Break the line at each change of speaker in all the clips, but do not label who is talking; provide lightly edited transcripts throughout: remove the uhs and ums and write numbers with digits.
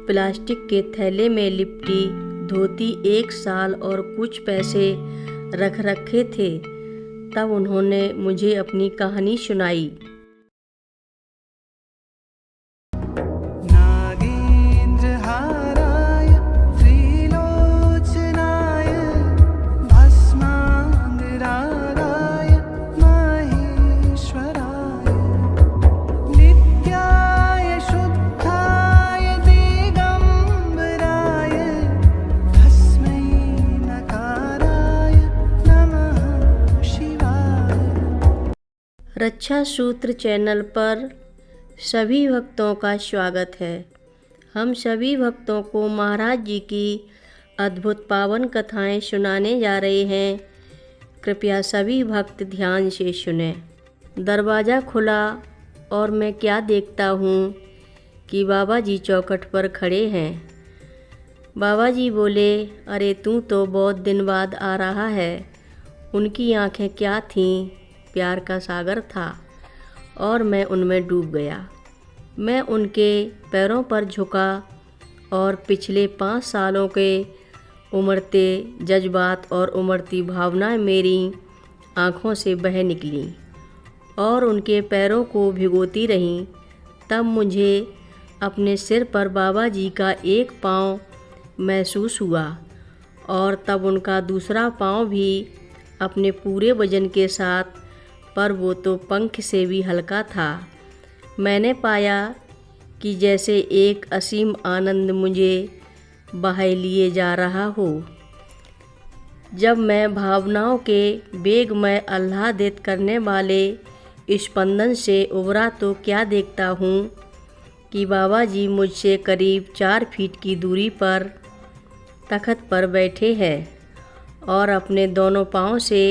Plastic के थैले में लिपटी धोती 1 साल और कुछ पैसे रख रखे थे। तब उन्होंने मुझे अपनी कहानी सुनाई। रक्षा सूत्र चैनल पर सभी भक्तों का स्वागत है। हम सभी भक्तों को महाराज जी की अद्भुत पावन कथाएं सुनाने जा रहे हैं। कृपया सभी भक्त ध्यान से सुने। दरवाज़ा खुला और मैं क्या देखता हूँ कि बाबा जी चौखट पर खड़े हैं। बाबा जी बोले, अरे तू तो बहुत दिन बाद आ रहा है। उनकी आंखें क्या थीं, प्यार का सागर था और मैं उनमें डूब गया। मैं उनके पैरों पर झुका और पिछले 5 सालों के उमड़ते जज्बात और उमड़ती भावनाएं मेरी आँखों से बह निकलीं और उनके पैरों को भिगोती रहीं। तब मुझे अपने सिर पर बाबा जी का एक पाँव महसूस हुआ और तब उनका दूसरा पाँव भी अपने पूरे वजन के साथ, पर वो तो पंख से भी हल्का था। मैंने पाया कि जैसे एक असीम आनंद मुझे बहाए लिए जा रहा हो। जब मैं भावनाओं के वेगमय आह्लादित करने वाले स्पंदन से उभरा तो क्या देखता हूँ कि बाबा जी मुझसे करीब 4 फीट की दूरी पर तख्त पर बैठे हैं और अपने दोनों पाँव से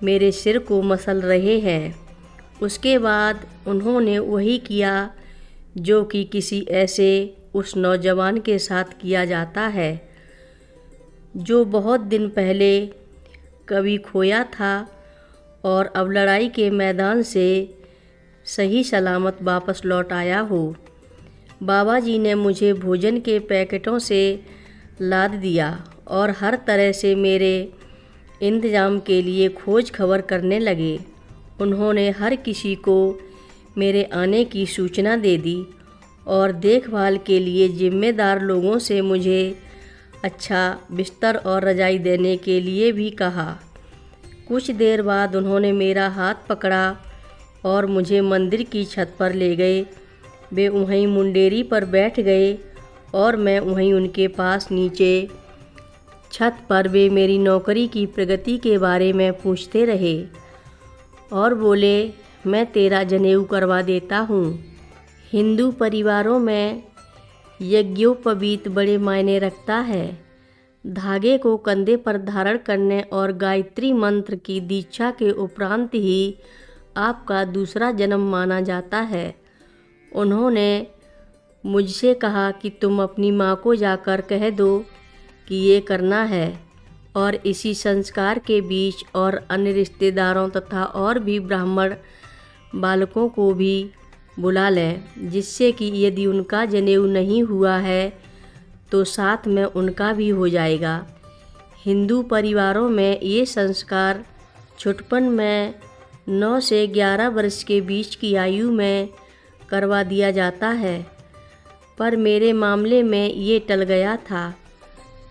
मेरे सिर को मसल रहे हैं। उसके बाद उन्होंने वही किया जो कि किसी ऐसे उस नौजवान के साथ किया जाता है जो बहुत दिन पहले कभी खोया था और अब लड़ाई के मैदान से सही सलामत वापस लौट आया हो। बाबा जी ने मुझे भोजन के पैकेटों से लाद दिया और हर तरह से मेरे इंतजाम के लिए खोज खबर करने लगे। उन्होंने हर किसी को मेरे आने की सूचना दे दी और देखभाल के लिए जिम्मेदार लोगों से मुझे अच्छा बिस्तर और रजाई देने के लिए भी कहा। कुछ देर बाद उन्होंने मेरा हाथ पकड़ा और मुझे मंदिर की छत पर ले गए। वे वहीं मुंडेरी पर बैठ गए और मैं वहीं उनके पास नीचे छत पर वे मेरी नौकरी की प्रगति के बारे में पूछते रहे और बोले, मैं तेरा जनेऊ करवा देता हूँ। हिंदू परिवारों में यज्ञोपवीत बड़े मायने रखता है। धागे को कंधे पर धारण करने और गायत्री मंत्र की दीक्षा के उपरांत ही आपका दूसरा जन्म माना जाता है। उन्होंने मुझसे कहा कि तुम अपनी माँ को जाकर कह दो कि ये करना है और इसी संस्कार के बीच और अन्य रिश्तेदारों तथा और भी ब्राह्मण बालकों को भी बुला लें, जिससे कि यदि उनका जनेऊ नहीं हुआ है तो साथ में उनका भी हो जाएगा। हिंदू परिवारों में ये संस्कार छुटपन में 9 से 11 वर्ष के बीच की आयु में करवा दिया जाता है, पर मेरे मामले में ये टल गया था।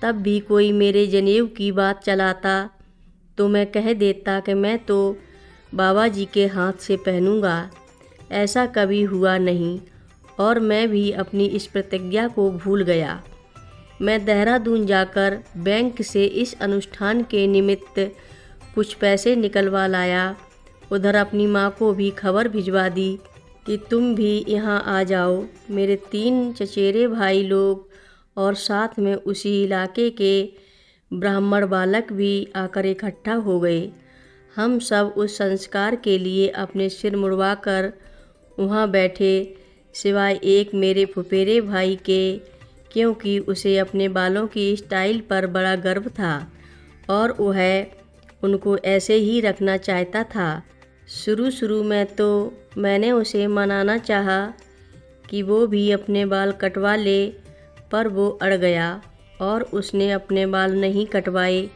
तब भी कोई मेरे जनेऊ की बात चलाता तो मैं कह देता कि मैं तो बाबा जी के हाथ से पहनूंगा। ऐसा कभी हुआ नहीं और मैं भी अपनी इस प्रतिज्ञा को भूल गया। मैं देहरादून जाकर बैंक से इस अनुष्ठान के निमित्त कुछ पैसे निकलवा लाया। उधर अपनी माँ को भी खबर भिजवा दी कि तुम भी यहाँ आ जाओ। मेरे 3 चचेरे भाई लोग और साथ में उसी इलाके के ब्राह्मण बालक भी आकर इकट्ठा हो गए। हम सब उस संस्कार के लिए अपने सिर मुड़वाकर वहाँ बैठे, सिवाय एक मेरे फुफेरे भाई के, क्योंकि उसे अपने बालों की स्टाइल पर बड़ा गर्व था और वह उनको ऐसे ही रखना चाहता था। शुरू में तो मैंने उसे मनाना चाहा कि वो भी अपने बाल कटवा ले, पर वो अड़ गया और उसने अपने बाल नहीं कटवाए।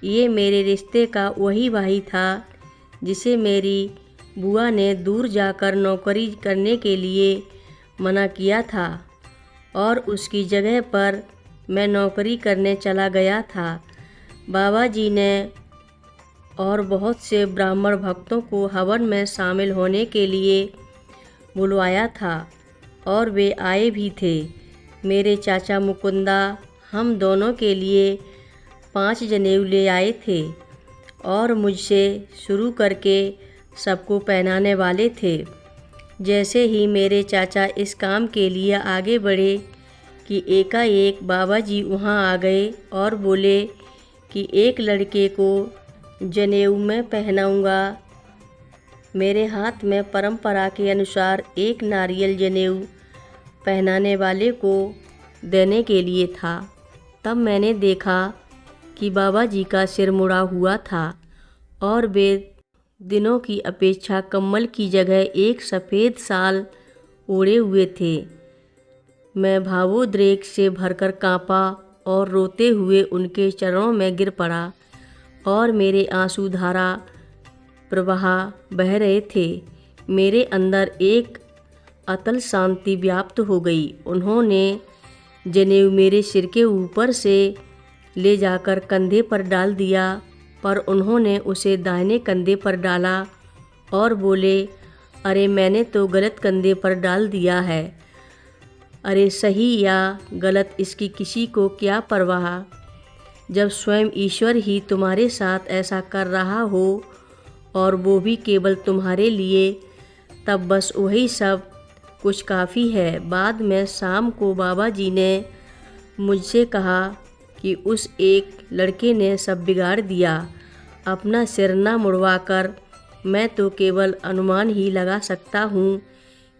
ये मेरे रिश्ते का वही भाई था जिसे मेरी बुआ ने दूर जाकर नौकरी करने के लिए मना किया था और उसकी जगह पर मैं नौकरी करने चला गया था। बाबा जी ने और बहुत से ब्राह्मण भक्तों को हवन में शामिल होने के लिए बुलवाया था और वे आए भी थे। मेरे चाचा मुकुंदा हम दोनों के लिए 5 जनेऊ ले आए थे और मुझसे शुरू करके सबको पहनाने वाले थे। जैसे ही मेरे चाचा इस काम के लिए आगे बढ़े कि एकाएक बाबा जी वहाँ आ गए और बोले कि एक लड़के को जनेऊ में पहनाऊँगा। मेरे हाथ में परंपरा के अनुसार एक नारियल जनेऊ पहनाने वाले को देने के लिए था। तब मैंने देखा कि बाबा जी का सिर मुड़ा हुआ था और वे दिनों की अपेक्षा कम्बल की जगह एक सफ़ेद शाल ओढ़े हुए थे। मैं भावोद्रेक से भरकर काँपा और रोते हुए उनके चरणों में गिर पड़ा और मेरे आंसू धारा प्रवाह बह रहे थे। मेरे अंदर एक अतल शांति व्याप्त हो गई। उन्होंने जनेऊ मेरे सिर के ऊपर से ले जाकर कंधे पर डाल दिया, पर उन्होंने उसे दाहिने कंधे पर डाला और बोले, अरे मैंने तो गलत कंधे पर डाल दिया है। अरे सही या गलत इसकी किसी को क्या परवाह, जब स्वयं ईश्वर ही तुम्हारे साथ ऐसा कर रहा हो और वो भी केवल तुम्हारे लिए, तब बस वही सब कुछ काफ़ी है। बाद में शाम को बाबा जी ने मुझसे कहा कि उस एक लड़के ने सब बिगाड़ दिया। अपना सिर न मुड़वाकर मैं तो केवल अनुमान ही लगा सकता हूँ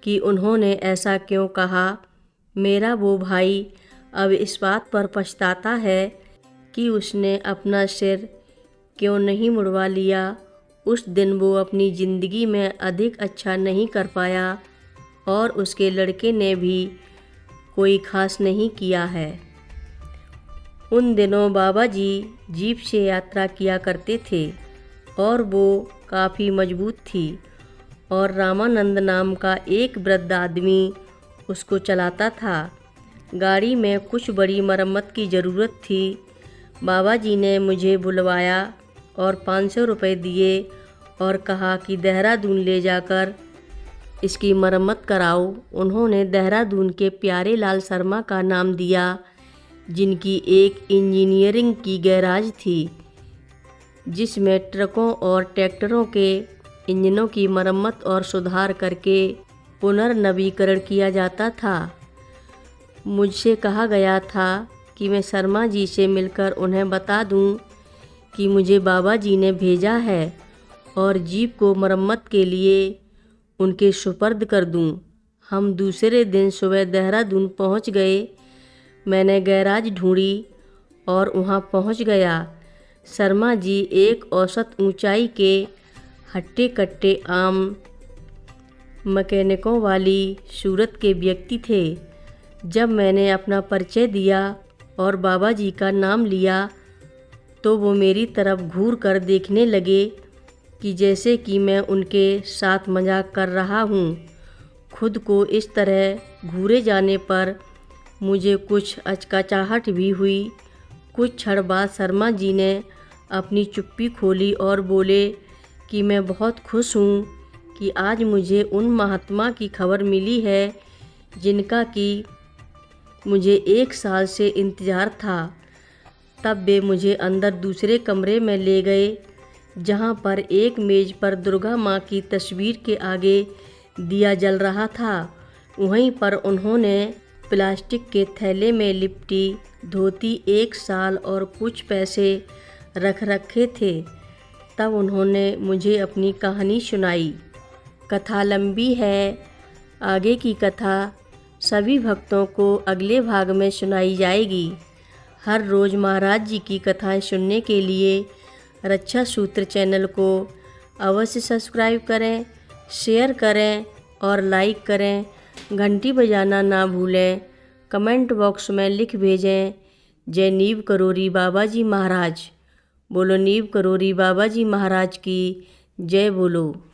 कि उन्होंने ऐसा क्यों कहा। मेरा वो भाई अब इस बात पर पछताता है कि उसने अपना सिर क्यों नहीं मुड़वा लिया। उस दिन वो अपनी ज़िंदगी में अधिक अच्छा नहीं कर पाया और उसके लड़के ने भी कोई खास नहीं किया है। उन दिनों बाबा जी जीप से यात्रा किया करते थे और वो काफ़ी मजबूत थी और रामानंद नाम का एक वृद्ध आदमी उसको चलाता था। गाड़ी में कुछ बड़ी मरम्मत की ज़रूरत थी। बाबा जी ने मुझे बुलवाया और 500 रुपये दिए और कहा कि देहरादून ले जाकर इसकी मरम्मत कराओ। उन्होंने देहरादून के प्यारे लाल शर्मा का नाम दिया, जिनकी एक इंजीनियरिंग की गैराज थी जिसमें ट्रकों और ट्रैक्टरों के इंजनों की मरम्मत और सुधार करके पुनर्नवीकरण किया जाता था। मुझसे कहा गया था कि मैं शर्मा जी से मिलकर उन्हें बता दूं कि मुझे बाबा जी ने भेजा है और जीप को मरम्मत के लिए उनके सुपर्द कर दूं। हम दूसरे दिन सुबह देहरादून पहुंच गए। मैंने गैराज ढूंढी और वहां पहुंच गया। शर्मा जी एक औसत ऊंचाई के हट्टे कट्टे आम मैकेनिकों वाली सूरत के व्यक्ति थे। जब मैंने अपना परिचय दिया और बाबा जी का नाम लिया तो वो मेरी तरफ घूर कर देखने लगे कि जैसे कि मैं उनके साथ मजाक कर रहा हूँ। खुद को इस तरह घूरे जाने पर मुझे कुछ अचकचाहट भी हुई। कुछ क्षण बाद शर्मा जी ने अपनी चुप्पी खोली और बोले कि मैं बहुत खुश हूँ कि आज मुझे उन महात्मा की खबर मिली है जिनका कि मुझे 1 साल से इंतज़ार था। तब वे मुझे अंदर दूसरे कमरे में ले गए जहाँ पर एक मेज़ पर दुर्गा माँ की तस्वीर के आगे दिया जल रहा था। वहीं पर उन्होंने प्लास्टिक के थैले में लिपटी धोती, 1 साल और कुछ पैसे रख रखे थे। तब उन्होंने मुझे अपनी कहानी सुनाई। कथा लंबी है। आगे की कथा सभी भक्तों को अगले भाग में सुनाई जाएगी। हर रोज़ महाराज जी की कथाएं सुनने के लिए रक्षा सूत्र चैनल को अवश्य सब्सक्राइब करें, शेयर करें और लाइक करें। घंटी बजाना ना भूलें। कमेंट बॉक्स में लिख भेजें। जय नीव करोरी बाबा जी महाराज। बोलो नीव करोरी बाबा जी महाराज की जय बोलो।